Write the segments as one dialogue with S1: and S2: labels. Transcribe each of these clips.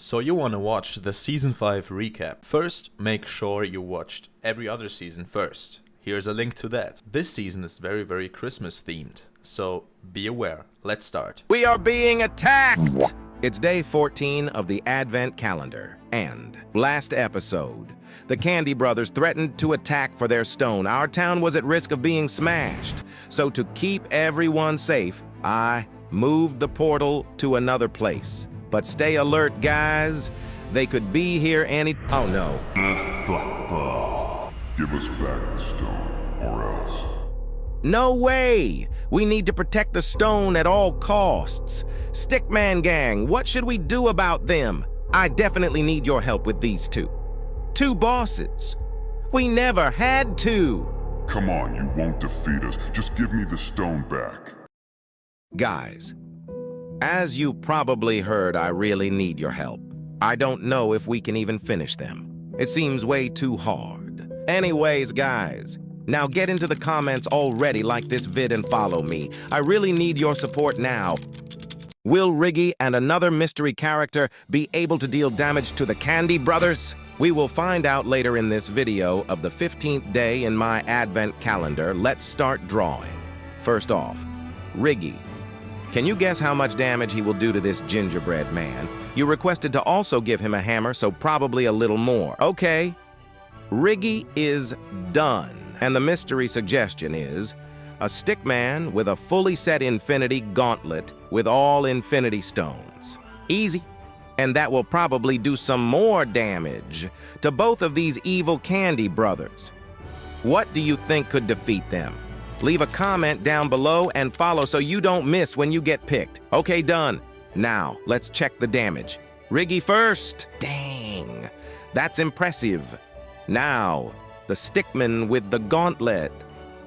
S1: So you want to watch the Season 5 recap. First, make sure you watched every other season first. Here's a link to that. This season is very Christmas themed, so be aware. Let's start.
S2: We are being attacked! It's day 14 of the Advent calendar, and last episode, the Candy Brothers threatened to attack for their stone. Our town was at risk of being smashed, so to keep everyone safe, I moved the portal to another place. But stay alert, guys. They could be here any— Oh, no.
S3: Give us back the stone, or else.
S2: No way! We need to protect the stone at all costs. Stickman gang, what should we do about them? I definitely need your help with these two. Two bosses. We never had two.
S3: Come on, you won't defeat us. Just give me the stone back.
S2: Guys, as you probably heard, I really need your help. I don't know if we can even finish them. It seems way too hard. Anyways, guys, now get into the comments already, like this vid and follow me. I really need your support now. Will Riggy and another mystery character be able to deal damage to the Candy Brothers? We will find out later in this video of the 15th day in my Advent calendar. Let's start drawing. First off, Riggy. Can you guess how much damage he will do to this gingerbread man? You requested to also give him a hammer, so probably a little more. Okay. Riggy is done. And the mystery suggestion is a stickman with a fully set infinity gauntlet with all infinity stones. Easy. And that will probably do some more damage to both of these evil Candy Brothers. What do you think could defeat them? Leave a comment down below and follow so you don't miss when you get picked. Okay, done. Now, let's check the damage. Riggy first. Dang, that's impressive. Now, the stickman with the gauntlet.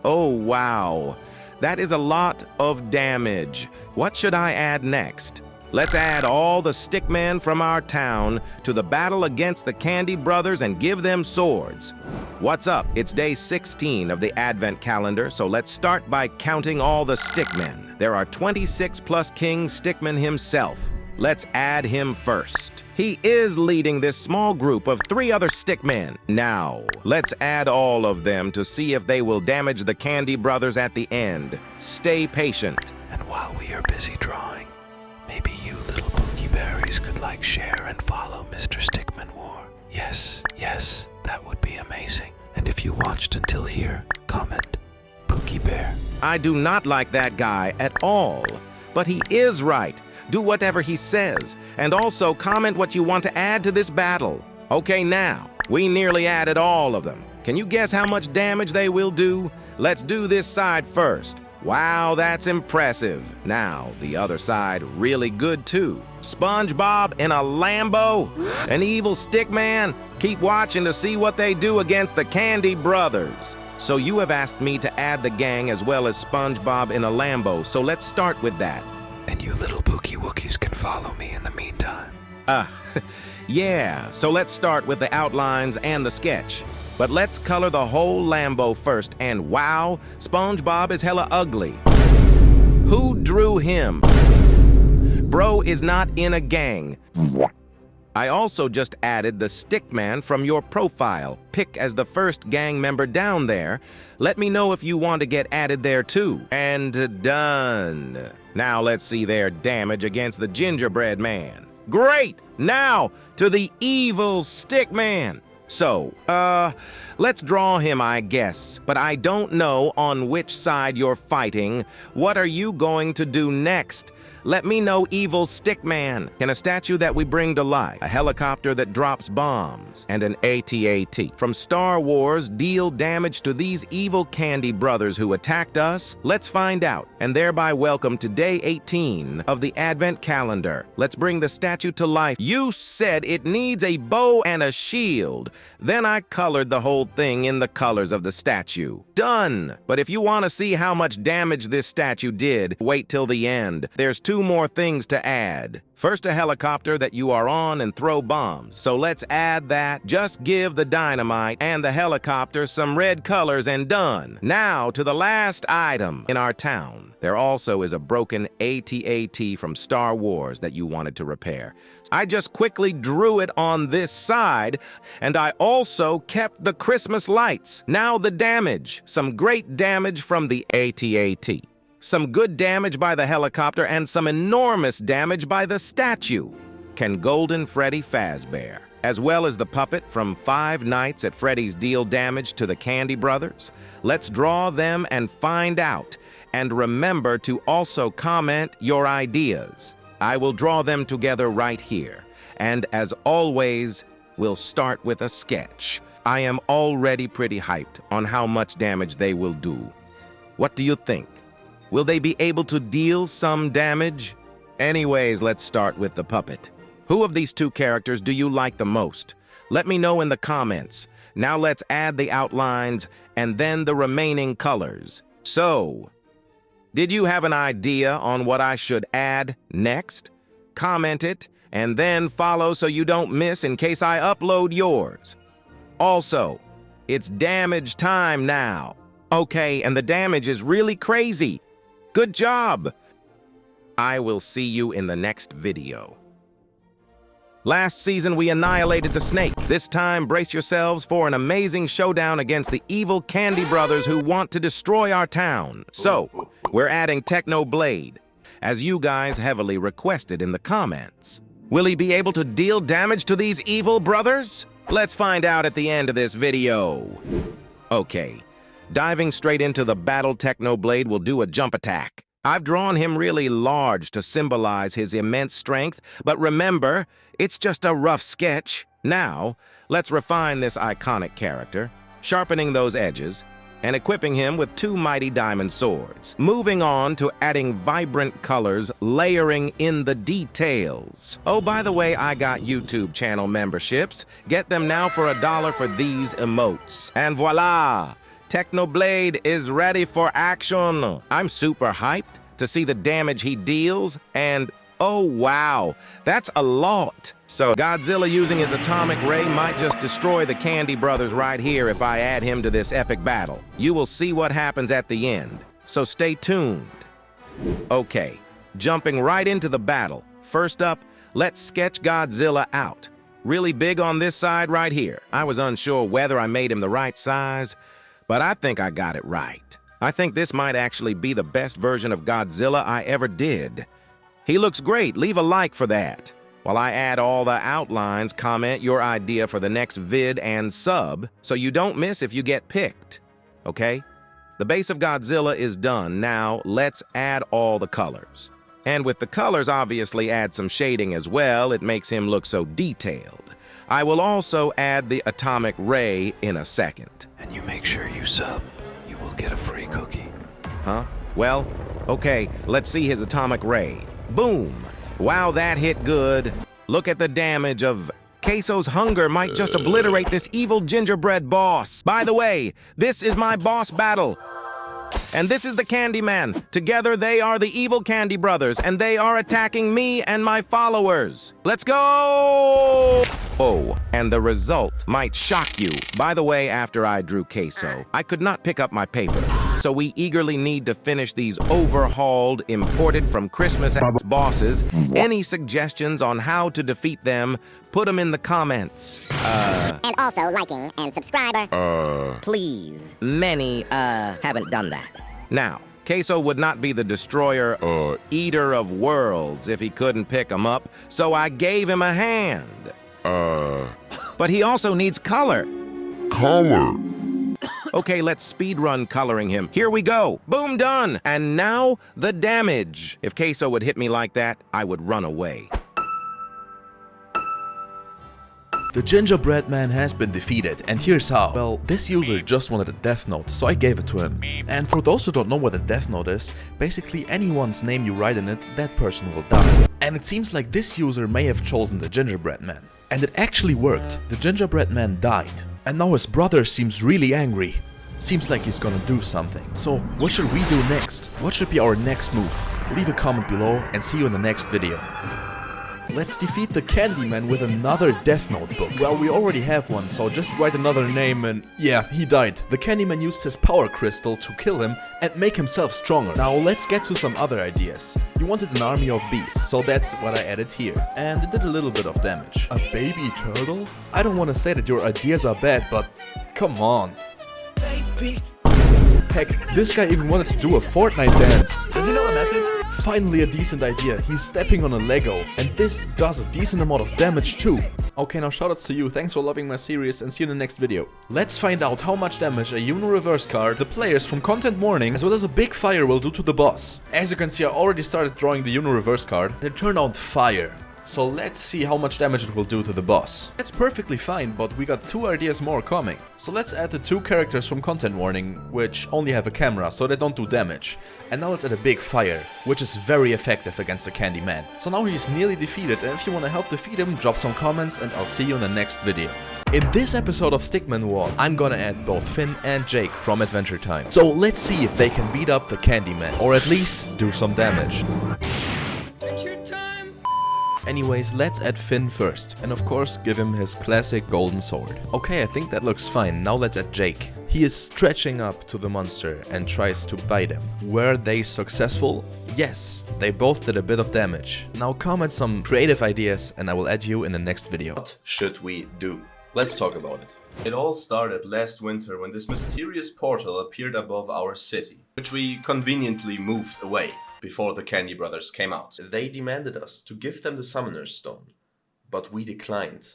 S2: Oh, wow. That is a lot of damage. What should I add next? Let's add all the stickmen from our town to the battle against the Candy Brothers and give them swords. What's up? It's day 16 of the Advent calendar, so let's start by counting all the stickmen. There are 26 plus King Stickman himself. Let's add him first. He is leading this small group of 3 other stickmen. Now, let's add all of them to see if they will damage the Candy Brothers at the end. Stay patient.
S4: And while we are busy drawing, maybe you little pookie berries could like, share, and follow Mr. stickmanwar. Yes, that would be amazing. And if you watched until here, comment, Pookie Bear.
S2: I do not like that guy at all, but he is right. Do whatever he says, and also comment what you want to add to this battle. Okay, now, we nearly added all of them. Can you guess how much damage they will do? Let's do this side first. Wow, that's impressive. Now, the other side, really good too. SpongeBob in a Lambo? An evil stickman? Keep watching to see what they do against the Candy Brothers. So you have asked me to add the gang as well as SpongeBob in a Lambo, so let's start with that.
S4: And you little pookie wookies can follow me in the meantime.
S2: Yeah, so let's start with the outlines and the sketch. But let's color the whole Lambo first, and wow, SpongeBob is hella ugly. Who drew him? Bro is not in a gang. I also just added the stickman from your profile. Pick as the first gang member down there. Let me know if you want to get added there too. And done. Now let's see their damage against the gingerbread man. Great! Now to the evil stickman. So, let's draw him, I guess. But I don't know on which side you're fighting. What are you going to do next? Let me know, evil stickman. Can a statue that we bring to life, a helicopter that drops bombs, and an AT-AT from Star Wars deal damage to these evil Candy Brothers who attacked us? Let's find out, and thereby welcome to day 18 of the Advent calendar. Let's bring the statue to life. You said it needs a bow and a shield. Then I colored the whole thing in the colors of the statue. Done! But if you want to see how much damage this statue did, wait till the end. There's 2 more things to add. First, a helicopter that you are on and throw bombs. So let's add that. Just give the dynamite and the helicopter some red colors and done. Now to the last item in our town. There also is a broken AT-AT from Star Wars that you wanted to repair. I just quickly drew it on this side, and I also kept the Christmas lights. Now the damage. Some great damage from the AT-AT. Some good damage by the helicopter, and some enormous damage by the statue. Can Golden Freddy Fazbear, as well as the puppet from Five Nights at Freddy's deal damage to the Candy Brothers? Let's draw them and find out. And remember to also comment your ideas. I will draw them together right here. And as always, we'll start with a sketch. I am already pretty hyped on how much damage they will do. What do you think? Will they be able to deal some damage? Anyways, let's start with the puppet. Who of these 2 characters do you like the most? Let me know in the comments. Now let's add the outlines and then the remaining colors. So, did you have an idea on what I should add next? Comment it and then follow so you don't miss in case I upload yours. Also, it's damage time now. Okay, and the damage is really crazy. Good job! I will see you in the next video. Last season, we annihilated the snake. This time, brace yourselves for an amazing showdown against the evil Candy Brothers who want to destroy our town. So, we're adding Technoblade, as you guys heavily requested in the comments. Will he be able to deal damage to these evil brothers? Let's find out at the end of this video. Okay. Diving straight into the battle, Technoblade will do a jump attack. I've drawn him really large to symbolize his immense strength, but remember, it's just a rough sketch. Now, let's refine this iconic character, sharpening those edges, and equipping him with 2 mighty diamond swords. Moving on to adding vibrant colors, layering in the details. Oh, by the way, I got YouTube channel memberships. Get them now for $1 for these emotes. And voila! Technoblade is ready for action. I'm super hyped to see the damage he deals, and oh wow, that's a lot. So Godzilla using his atomic ray might just destroy the Candy Brothers right here if I add him to this epic battle. You will see what happens at the end, so stay tuned. Okay, jumping right into the battle. First up, let's sketch Godzilla out. Really big on this side right here. I was unsure whether I made him the right size, but I think I got it right. I think this might actually be the best version of Godzilla I ever did. He looks great. Leave a like for that. While I add all the outlines, comment your idea for the next vid and sub so you don't miss if you get picked. Okay? The base of Godzilla is done. Now let's add all the colors. And with the colors, obviously add some shading as well. It makes him look so detailed. I will also add the atomic ray in a second.
S4: And you make sure you sub. You will get a free cookie.
S2: Huh? Well, okay, let's see his atomic ray. Boom! Wow, that hit good. Look at the damage of... Queso's hunger might just obliterate this evil gingerbread boss. By the way, this is my boss battle. And this is the Candyman. Together they are the evil Candy Brothers, and they are attacking me and my followers. Let's go! Oh, and the result might shock you. By the way, after I drew Queso, I could not pick up my paper. So we eagerly need to finish these overhauled, imported from Christmas bosses. Any suggestions on how to defeat them, put them in the comments.
S5: And also liking and subscriber. Please. Many, haven't done that.
S2: Now, Queso would not be the destroyer or eater of worlds if he couldn't pick them up, so I gave him a hand. But he also needs color.
S3: Color.
S2: Okay, let's speedrun coloring him. Here we go. Boom, done. And now, the damage. If Queso would hit me like that, I would run away.
S1: The gingerbread man has been defeated, and here's how. Well, this user just wanted a death note, so I gave it to him. And for those who don't know what a death note is, basically anyone's name you write in it, that person will die. And it seems like this user may have chosen the gingerbread man. And it actually worked. The gingerbread man died. And now his brother seems really angry. Seems like he's gonna do something. So, what should we do next? What should be our next move? Leave a comment below and see you in the next video. Let's defeat the Candyman with another Death Note book. Well, we already have one, so just write another name and yeah, he died. The Candyman used his power crystal to kill him and make himself stronger. Now let's get to some other ideas. You wanted an army of beasts, so that's what I added here. And it did a little bit of damage. A baby turtle? I don't want to say that your ideas are bad, but come on. Baby. Heck, this guy even wanted to do a Fortnite dance. Does he know the method? Finally a decent idea. He's stepping on a Lego, and this does a decent amount of damage too. Okay, now shoutouts to you, thanks for loving my series, and see you in the next video. Let's find out how much damage a Uno reverse card, the players from Content Warning, as well as a big fire will do to the boss. As you can see, I already started drawing the Uno reverse card, and it turned out fire. So let's see how much damage it will do to the boss. That's perfectly fine, but we got 2 ideas more coming. So let's add the 2 characters from Content Warning, which only have a camera, so they don't do damage. And now let's add a big fire, which is very effective against the Candyman. So now he's nearly defeated, and if you want to help defeat him, drop some comments and I'll see you in the next video. In this episode of Stickman War, I'm gonna add both Finn and Jake from Adventure Time. So let's see if they can beat up the Candyman, or at least do some damage. Anyways, let's add Finn first, and of course give him his classic golden sword. Okay, I think that looks fine. Now let's add Jake. He is stretching up to the monster and tries to bite him. Were they successful? Yes, they both did a bit of damage. Now comment some creative ideas and I will add you in the next video. What should we do? Let's talk about it. It all started last winter when this mysterious portal appeared above our city, which we conveniently moved away. Before the Candy Brothers came out. They demanded us to give them the Summoner's Stone, but we declined.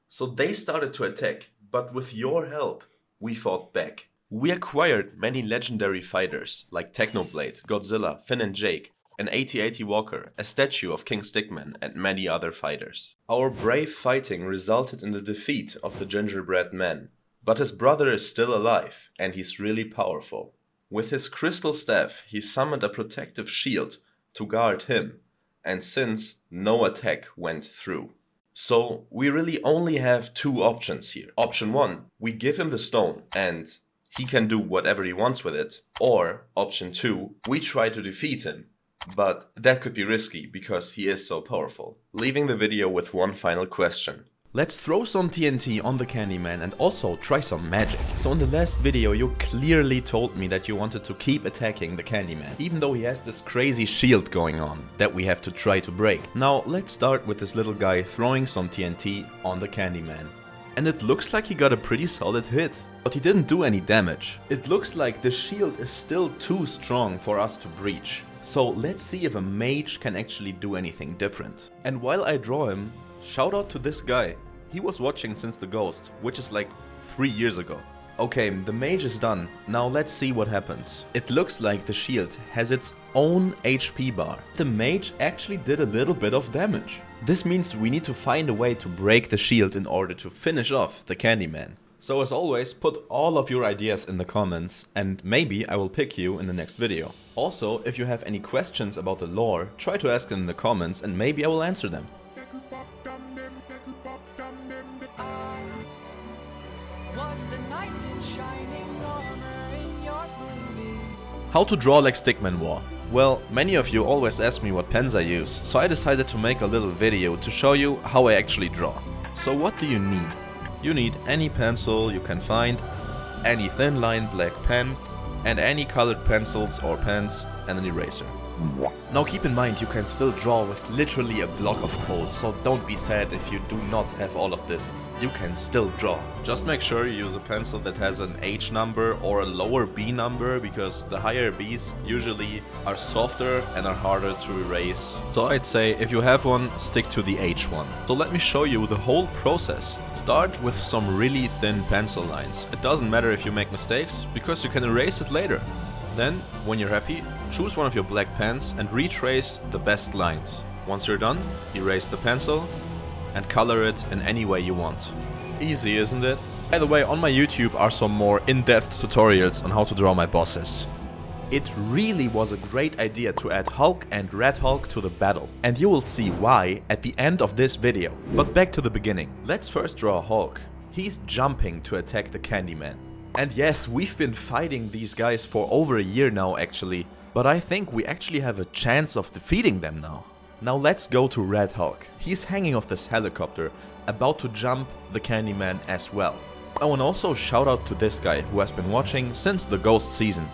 S1: So they started to attack, but with your help, we fought back. We acquired many legendary fighters like Technoblade, Godzilla, Finn and Jake, an AT-AT Walker, a statue of King Stickman, and many other fighters. Our brave fighting resulted in the defeat of the gingerbread man, but his brother is still alive, and he's really powerful. With his crystal staff, he summoned a protective shield to guard him, and since no attack went through. So we really only have 2 options here. Option 1, we give him the stone and he can do whatever he wants with it. Or option 2, we try to defeat him, but that could be risky because he is so powerful. Leaving the video with one final question. Let's throw some TNT on the Candyman and also try some magic. So in the last video you clearly told me that you wanted to keep attacking the Candyman, even though he has this crazy shield going on that we have to try to break. Now let's start with this little guy throwing some TNT on the Candyman. And it looks like he got a pretty solid hit, but he didn't do any damage. It looks like the shield is still too strong for us to breach. So let's see if a mage can actually do anything different. And while I draw him, shout out to this guy. He was watching since the Ghost, which is like 3 years ago. Okay, the mage is done. Now let's see what happens. It looks like the shield has its own HP bar. The mage actually did a little bit of damage. This means we need to find a way to break the shield in order to finish off the Candyman. So as always, put all of your ideas in the comments and maybe I will pick you in the next video. Also, if you have any questions about the lore, try to ask them in the comments and maybe I will answer them. How to draw like Stickman War? Well, many of you always ask me what pens I use, so I decided to make a little video to show you how I actually draw. So what do you need? You need any pencil you can find, any thin line black pen, and any colored pencils or pens, and an eraser. Now keep in mind you can still draw with literally a block of code, so don't be sad if you do not have all of this. You can still draw. Just make sure you use a pencil that has an H number or a lower B number, because the higher Bs usually are softer and are harder to erase. So I'd say if you have one, stick to the H one. So let me show you the whole process. Start with some really thin pencil lines. It doesn't matter if you make mistakes, because you can erase it later. Then, when you're happy, choose one of your black pens and retrace the best lines. Once you're done, erase the pencil and color it in any way you want. Easy, isn't it? By the way, on my YouTube are some more in-depth tutorials on how to draw my bosses. It really was a great idea to add Hulk and Red Hulk to the battle, and you will see why at the end of this video. But back to the beginning. Let's first draw Hulk. He's jumping to attack the Candyman. And yes, we've been fighting these guys for over a year now actually, but I think we actually have a chance of defeating them now. Now let's go to Red Hulk. He's hanging off this helicopter, about to jump the Candyman as well. Oh, and also shout out to this guy who has been watching since the Ghost season.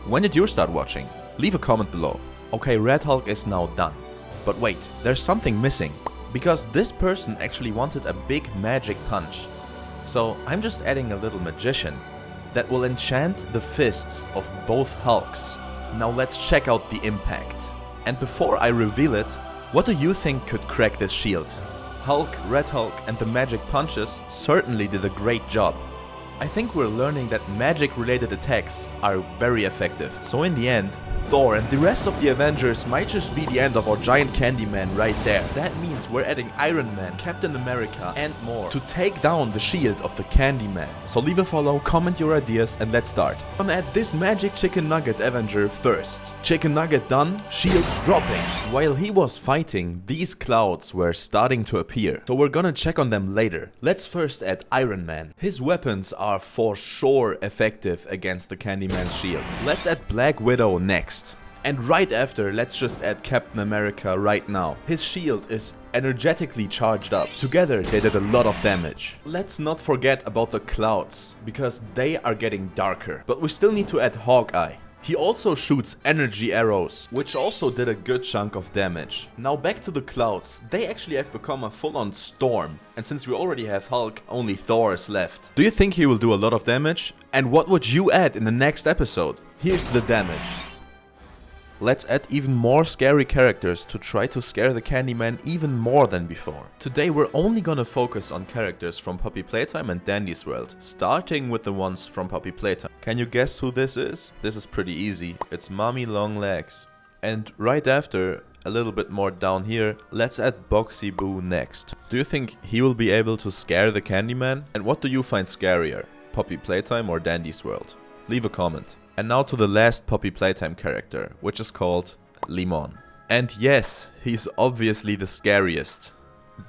S1: When did you start watching? Leave a comment below. Okay, Red Hulk is now done. But wait, there's something missing. Because this person actually wanted a big magic punch. So I'm just adding a little magician that will enchant the fists of both Hulks. Now let's check out the impact. And before I reveal it, what do you think could crack this shield? Hulk, Red Hulk and the magic punches certainly did a great job. I think we're learning that magic related attacks are very effective. So in the end, Thor and the rest of the Avengers might just be the end of our giant Candyman right there. That means we're adding Iron Man, Captain America and more to take down the shield of the Candyman. So leave a follow, comment your ideas and let's start. I'm gonna add this magic chicken nugget Avenger first. Chicken nugget done, shield dropping. While he was fighting, these clouds were starting to appear. So we're gonna check on them later. Let's first add Iron Man. His weapons are for sure effective against the Candyman's shield. Let's add Black Widow next. And right after, let's just add Captain America right now. His shield is energetically charged up. Together, they did a lot of damage. Let's not forget about the clouds, because they are getting darker. But we still need to add Hawkeye. He also shoots energy arrows, which also did a good chunk of damage. Now back to the clouds. They actually have become a full-on storm. And since we already have Hulk, only Thor is left. Do you think he will do a lot of damage? And what would you add in the next episode? Here's the damage. Let's add even more scary characters to try to scare the Candyman even more than before. Today we're only gonna focus on characters from Poppy Playtime and Dandy's World, starting with the ones from Poppy Playtime. Can you guess who this is? This is pretty easy. It's Mommy Longlegs. And right after, a little bit more down here, let's add Boxy Boo next. Do you think he will be able to scare the Candyman? And what do you find scarier? Poppy Playtime or Dandy's World? Leave a comment. And now to the last Poppy Playtime character, which is called Limon. And yes, he's obviously the scariest,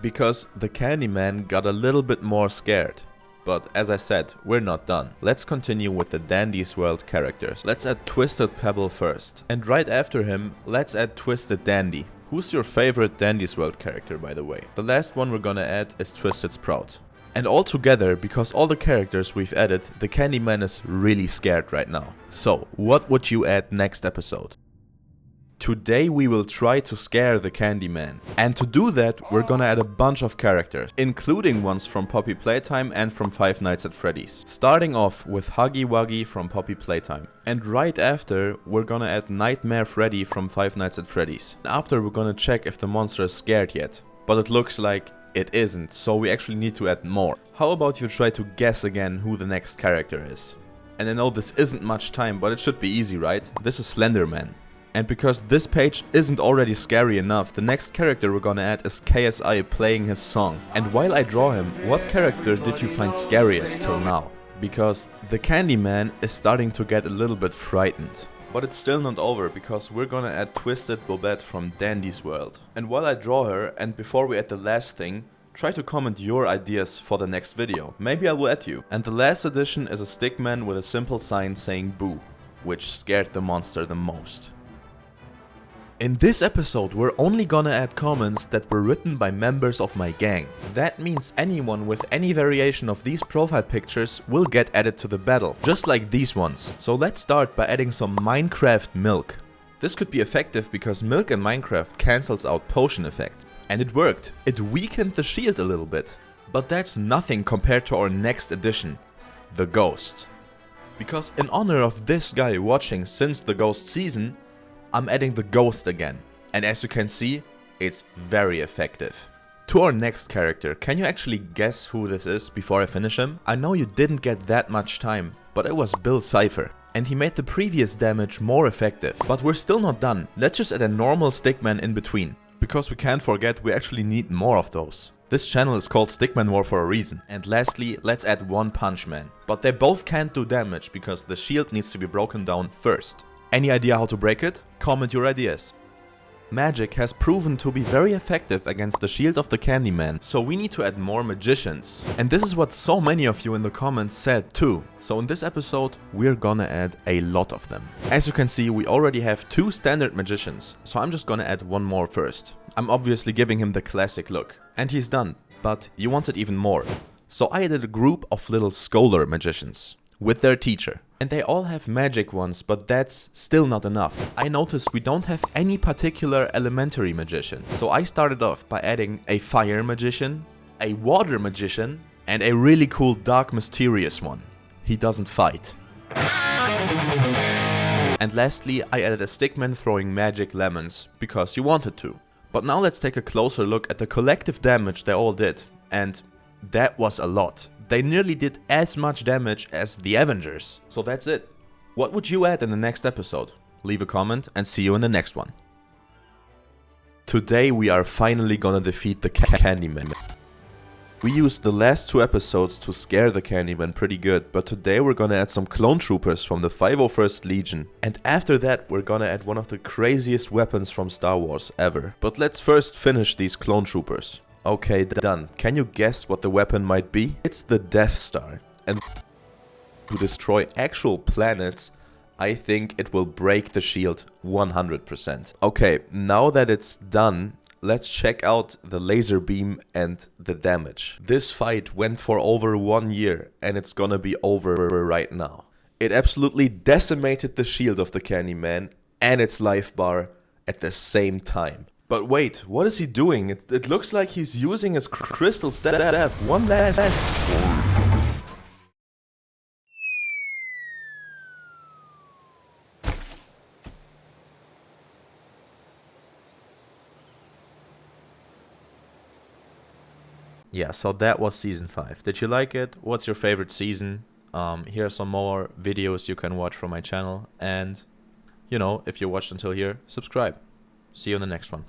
S1: because the Candyman got a little bit more scared. But as I said, we're not done. Let's continue with the Dandy's World characters. Let's add Twisted Pebble first. And right after him, let's add Twisted Dandy. Who's your favorite Dandy's World character, by the way? The last one we're gonna add is Twisted Sprout. And all together, because all the characters we've added, the Candyman is really scared right now. So, what would you add next episode? Today we will try to scare the Candyman. And to do that, we're gonna add a bunch of characters, including ones from Poppy Playtime and from Five Nights at Freddy's. Starting off with Huggy Wuggy from Poppy Playtime. And right after, we're gonna add Nightmare Freddy from Five Nights at Freddy's. After, we're gonna check if the monster is scared yet. But it looks like it isn't, so we actually need to add more. How about you try to guess again who the next character is? And I know this isn't much time, but it should be easy, right? This is Slenderman. And because this page isn't already scary enough, the next character we're gonna add is KSI playing his song. And while I draw him, what character did you find scariest till now? Because the Candyman is starting to get a little bit frightened. But it's still not over, because we're gonna add Twisted Bobette from Dandy's World. And while I draw her, and before we add the last thing, try to comment your ideas for the next video. Maybe I will add you. And the last addition is a stickman with a simple sign saying boo, which scared the monster the most. In this episode, we're only gonna add comments that were written by members of my gang. That means anyone with any variation of these profile pictures will get added to the battle, just like these ones. So let's start by adding some Minecraft milk. This could be effective because milk in Minecraft cancels out potion effects. And it worked. It weakened the shield a little bit. But that's nothing compared to our next addition, the Ghost. Because in honor of this guy watching since the Ghost season, I'm adding the Ghost again, and as you can see, it's very effective. To our next character, can you actually guess who this is before I finish him? I know you didn't get that much time, but it was Bill Cipher, and he made the previous damage more effective. But we're still not done. Let's just add a normal stickman in between, because we can't forget we actually need more of those. This channel is called Stickmanwar for a reason. And lastly, let's add One Punch Man. But they both can't do damage because the shield needs to be broken down first. Any idea how to break it? Comment your ideas. magic has proven to be very effective against the shield of the Candyman, so we need to add more magicians. And this is what so many of you in the comments said too. So in this episode, we're gonna add a lot of them. As you can see, we already have 2 standard magicians, so I'm just gonna add 1 more first. I'm obviously giving him the classic look. And he's done, but you wanted even more. So I added a group of little scholar magicians with their teacher. And they all have magic ones, but that's still not enough. I noticed we don't have any particular elementary magician. So I started off by adding a fire magician, a water magician, and a really cool dark mysterious one. He doesn't fight. And lastly, I added a stickman throwing magic lemons, because you wanted to. But now let's take a closer look at the collective damage they all did. And that was a lot. They nearly did as much damage as the Avengers. So that's it. What would you add in the next episode? Leave a comment and see you in the next one. Today we are finally gonna defeat the Candyman. We used the last 2 episodes to scare the Candyman pretty good, but today we're gonna add some clone troopers from the 501st Legion. And after that we're gonna add one of the craziest weapons from Star Wars ever. But let's first finish these clone troopers. Okay, done. Can you guess what the weapon might be? It's the Death Star. And to destroy actual planets, I think it will break the shield 100%. Okay, now that it's done, let's check out the laser beam and the damage. This fight went for over 1 year and it's gonna be over right now. It absolutely decimated the shield of the Candyman and its life bar at the same time. But wait, what is he doing? It looks like he's using his crystal staff. One last. Yeah, so that was season 5. Did you like it? What's your favorite season? Here are some more videos you can watch from my channel. And, you know, if you watched until here, subscribe. See you in the next one.